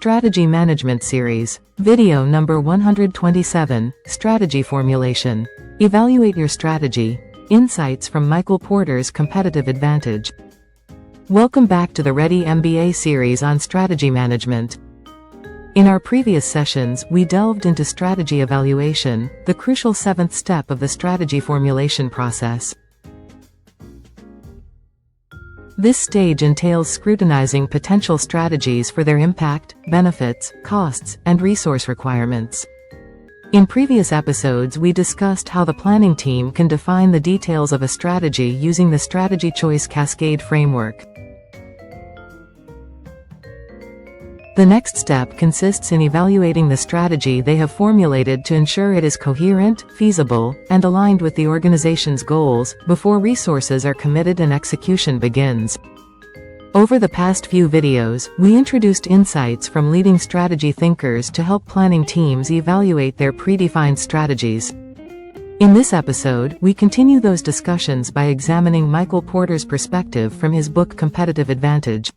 Strategy Management Series. Video number 127, Strategy Formulation. Evaluate your strategy. Insights from Michael Porter's Competitive Advantage. Welcome back to the Ready MBA series on strategy management. In our previous sessions, we delved into strategy evaluation, the crucial seventh step of the strategy formulation process. This stage entails scrutinizing potential strategies for their impact, benefits, costs, and resource requirements. In previous episodes, we discussed how the planning team can define the details of a strategy using the Strategy Choice Cascade framework. The next step consists in evaluating the strategy they have formulated to ensure it is coherent, feasible, and aligned with the organization's goals, before resources are committed and execution begins. Over the past few videos, we introduced insights from leading strategy thinkers to help planning teams evaluate their predefined strategies. In this episode, we continue those discussions by examining Michael Porter's perspective from his book Competitive Advantage.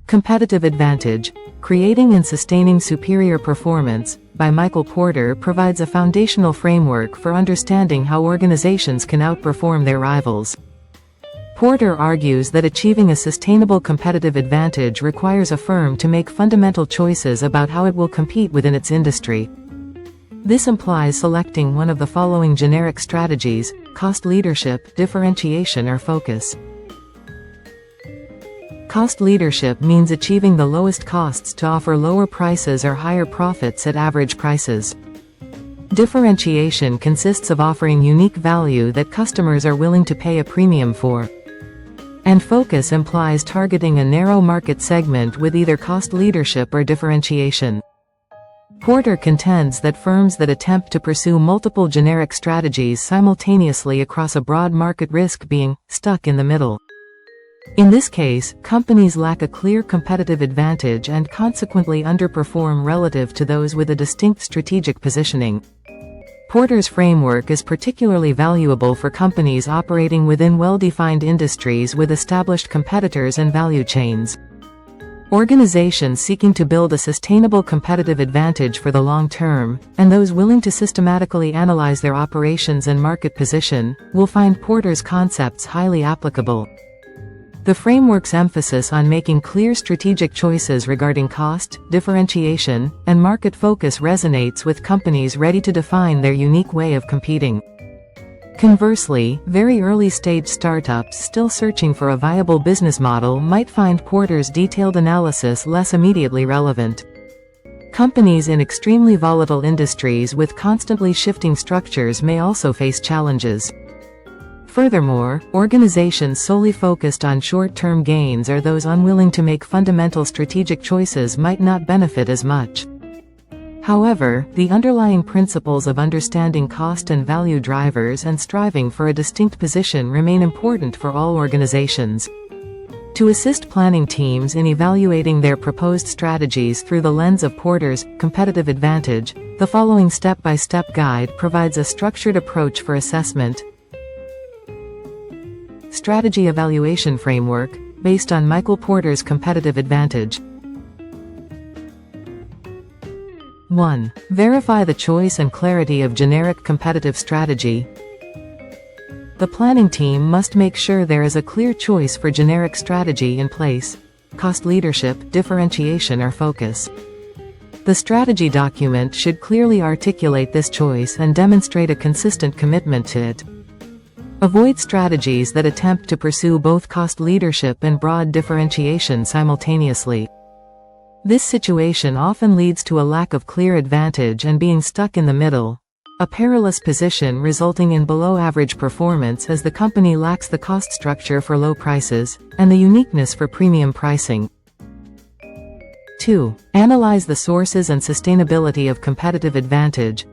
Competitive Advantage: Creating and Sustaining Superior Performance, by Michael Porter, provides a foundational framework for understanding how organizations can outperform their rivals. Porter argues that achieving a sustainable competitive advantage requires a firm to make fundamental choices about how it will compete within its industry. This implies selecting one of the following generic strategies: cost leadership, differentiation, or focus. Cost leadership means achieving the lowest costs to offer lower prices or higher profits at average prices. Differentiation consists of offering unique value that customers are willing to pay a premium for. And focus implies targeting a narrow market segment with either cost leadership or differentiation. Porter contends that firms that attempt to pursue multiple generic strategies simultaneously across a broad market risk being stuck in the middle. In this case, companies lack a clear competitive advantage and consequently underperform relative to those with a distinct strategic positioning. Porter's framework is particularly valuable for companies operating within well-defined industries with established competitors and value chains. Organizations seeking to build a sustainable competitive advantage for the long term, and those willing to systematically analyze their operations and market position, will find Porter's concepts highly applicable. The framework's emphasis on making clear strategic choices regarding cost, differentiation, and market focus resonates with companies ready to define their unique way of competing. Conversely, very early-stage startups still searching for a viable business model might find Porter's detailed analysis less immediately relevant. Companies in extremely volatile industries with constantly shifting structures may also face challenges. Furthermore, organizations solely focused on short-term gains or those unwilling to make fundamental strategic choices might not benefit as much. However, the underlying principles of understanding cost and value drivers and striving for a distinct position remain important for all organizations. To assist planning teams in evaluating their proposed strategies through the lens of Porter's Competitive Advantage, the following step-by-step guide provides a structured approach for assessment. Strategy Evaluation Framework, based on Michael Porter's Competitive Advantage. 1. Verify the choice and clarity of generic competitive strategy. The planning team must make sure there is a clear choice for generic strategy in place: cost leadership, differentiation, or focus. The strategy document should clearly articulate this choice and demonstrate a consistent commitment to it. Avoid strategies that attempt to pursue both cost leadership and broad differentiation simultaneously. This situation often leads to a lack of clear advantage and being stuck in the middle, a perilous position resulting in below-average performance as the company lacks the cost structure for low prices, and the uniqueness for premium pricing. 2. Analyze the sources and sustainability of competitive advantage.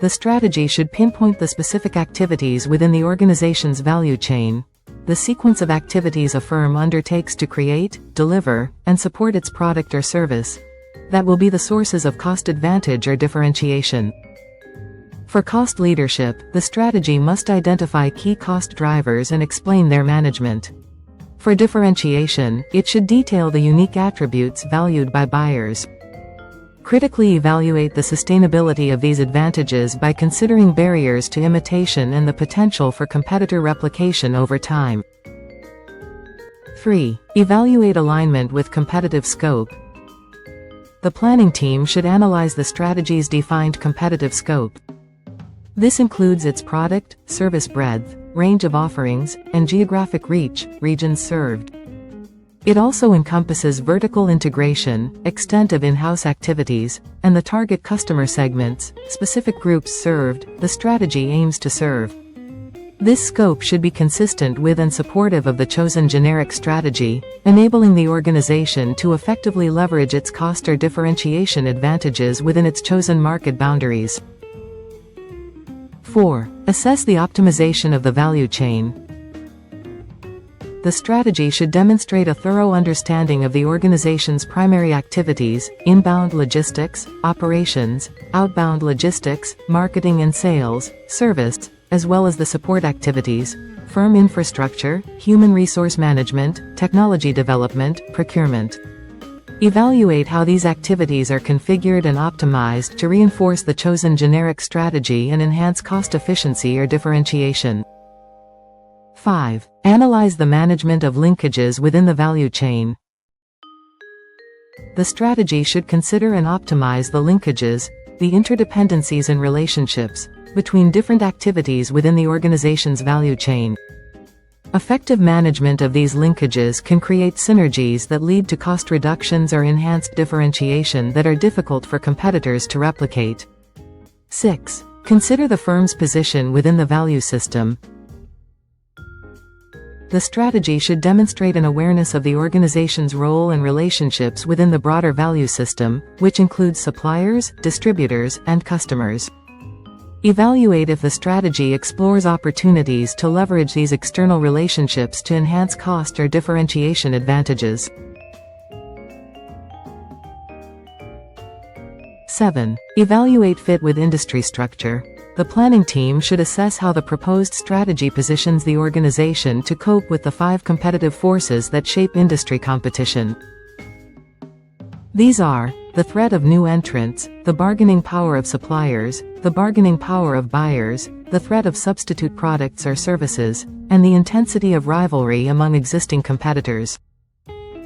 The strategy should pinpoint the specific activities within the organization's value chain, the sequence of activities a firm undertakes to create, deliver, and support its product or service, that will be the sources of cost advantage or differentiation. For cost leadership, the strategy must identify key cost drivers and explain their management. For differentiation, it should detail the unique attributes valued by buyers. Critically evaluate the sustainability of these advantages by considering barriers to imitation and the potential for competitor replication over time. 3. Evaluate alignment with competitive scope. The planning team should analyze the strategy's defined competitive scope. This includes its product, service breadth, range of offerings, and geographic reach, regions served. It also encompasses vertical integration, extent of in-house activities, and the target customer segments, specific groups served, the strategy aims to serve. This scope should be consistent with and supportive of the chosen generic strategy, enabling the organization to effectively leverage its cost or differentiation advantages within its chosen market boundaries. 4. Assess the optimization of the value chain. The strategy should demonstrate a thorough understanding of the organization's primary activities, inbound logistics, operations, outbound logistics, marketing and sales, service, as well as the support activities, firm infrastructure, human resource management, technology development, procurement. Evaluate how these activities are configured and optimized to reinforce the chosen generic strategy and enhance cost efficiency or differentiation. 5. Analyze the management of linkages within the value chain. The strategy should consider and optimize the linkages, the interdependencies and relationships, between different activities within the organization's value chain. Effective management of these linkages can create synergies that lead to cost reductions or enhanced differentiation that are difficult for competitors to replicate. 6. Consider the firm's position within the value system. The strategy should demonstrate an awareness of the organization's role and relationships within the broader value system, which includes suppliers, distributors, and customers. Evaluate if the strategy explores opportunities to leverage these external relationships to enhance cost or differentiation advantages. 7. Evaluate fit with industry structure. The planning team should assess how the proposed strategy positions the organization to cope with the 5 competitive forces that shape industry competition. These are the threat of new entrants, the bargaining power of suppliers, the bargaining power of buyers, the threat of substitute products or services, and the intensity of rivalry among existing competitors.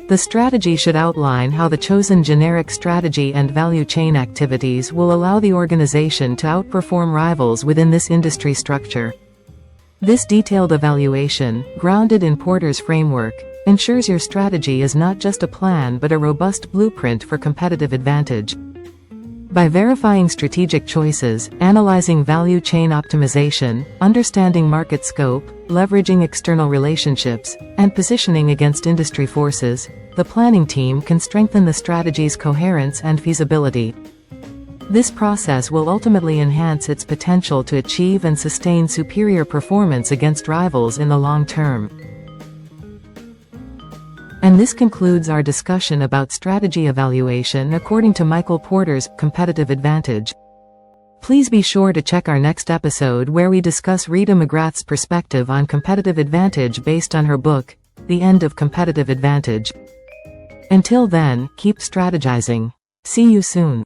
The strategy should outline how the chosen generic strategy and value chain activities will allow the organization to outperform rivals within this industry structure. This detailed evaluation, grounded in Porter's framework, ensures your strategy is not just a plan but a robust blueprint for competitive advantage. By verifying strategic choices, analyzing value chain optimization, understanding market scope, leveraging external relationships, and positioning against industry forces, the planning team can strengthen the strategy's coherence and feasibility. This process will ultimately enhance its potential to achieve and sustain superior performance against rivals in the long term. And this concludes our discussion about strategy evaluation according to Michael Porter's competitive advantage. Please be sure to check our next episode where we discuss Rita McGrath's perspective on competitive advantage based on her book, The End of Competitive Advantage. Until then, keep strategizing. See you soon.